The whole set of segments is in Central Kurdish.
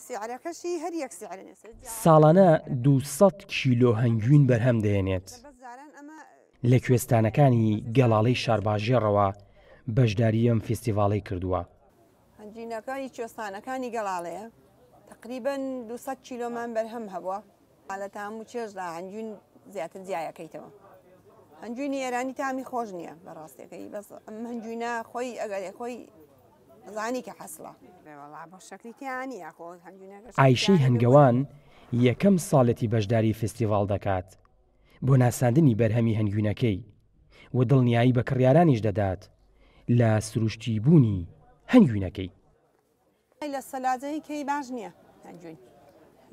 سیعرەکەشی هەر یەک سیعرە ساڵانە 200 کیلۆ هەنگوین بەرهەم دەهێنێت. لە کوێستانەکانی گەڵاڵەی شارباژێڕەوە بەشداری ئەم فێستیڤاڵەی کردووە. هەنجینەکانی کوێستانەکانی گەڵاڵەیە تقریباً 200 کیلۆمان بەرهەم هەبووە. لە تام و چێژدا هەنجوین زیاتر جیایەکەیتەوە. هەنجوینی ئێرانی تامی خۆش نییە بەڕاستیەکەی بەس ئەم هەنجوینە خۆی ئەگەر خۆی زانی کە حەسڵە بۆ شەکلیتیانی ئایشەی هەنگەوان یەکەم ساڵەتی بەشداری فستیڤاڵ دەکات بۆ ناساندنی بەرهەمی هەنگوینەکەی و دڵنیایی بە کڕیارانیش دەدات لە سروشتی بوونی هەنگوینەکەی. لە سەلاجەی کەی باش نییە هەنجوین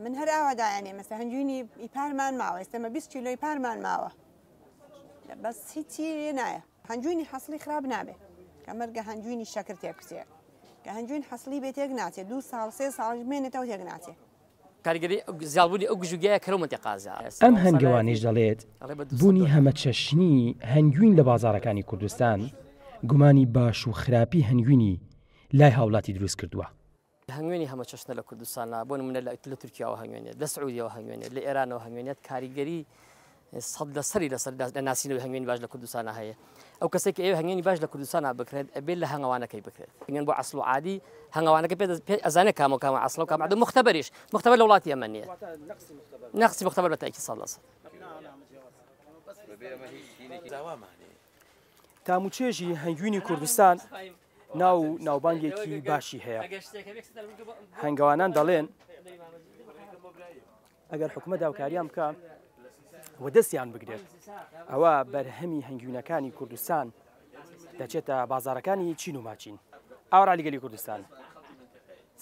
من هەر ئاوادایانێ مەسە هەنجوینی ئیپارمان ماوە ئێستەمە 20 کیلۆی پارمان ماوە بەس هیچی نایە هەنجوینی حەسڵی خراپ نابێ کە مەرگە هەنجوینی شەکر تێکچێ کە هەنجوین حەسڵی بێ تێک ناچێت 2 ساڵ 3 ساڵ بمێنێتەوە تێک ناچێت. کاریگەری زیادبوونی ئەو گژوگەیە کەرەوەتی قازا. ئەم هەنگەوانیش دەڵێت بوونی هەمە چەشنی هەنگوین لە بازاڕەکانی کوردستان گومانی باش و خراپی هەنگوینی لای هاوڵاتی دروست کردووە. هەنگوێنی هەمە چەشنە لە کوردستانە بۆ نمونە لە تورکیاوە هەنگوێنێت لە سعودیەوە هەنگوێنێت لە ئێرانەوە هەنگوێنێت کاریگەری سەد لە سەری لە ناسینەوەی هەنگوێنی باش لە کوردستانە هەیە. ئەو کەسێک کە ئێوە هەنگوێنی باش لە کوردستانە بکرێت ئەبێت لە هەنگاوانەکەی بکرێت. هەنگوێن بۆ عەسڵ و عادی هەنگاوانەکە پێ ئەزانێت کام و کامە عەسڵ و کام عادە مختبەریش مختبەر لە وڵاتی ئەمە نییە. نەقسی مختبەر بە تاکید 100%. تاموچێژی هەنگوینی کوردستان ناوبانگێکی باشی هەیە. هەنگاوانان دەڵێن ئەگەر حکومەت داوکاریان بکە و دەستیان بگرێت ئەوە بەرهەمی هەنگوینەکانی کوردستان دەچێتە بازاڕەکانی چین و ماچین. ئاوڕا لەگەلی کوردستان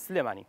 سلێمانی.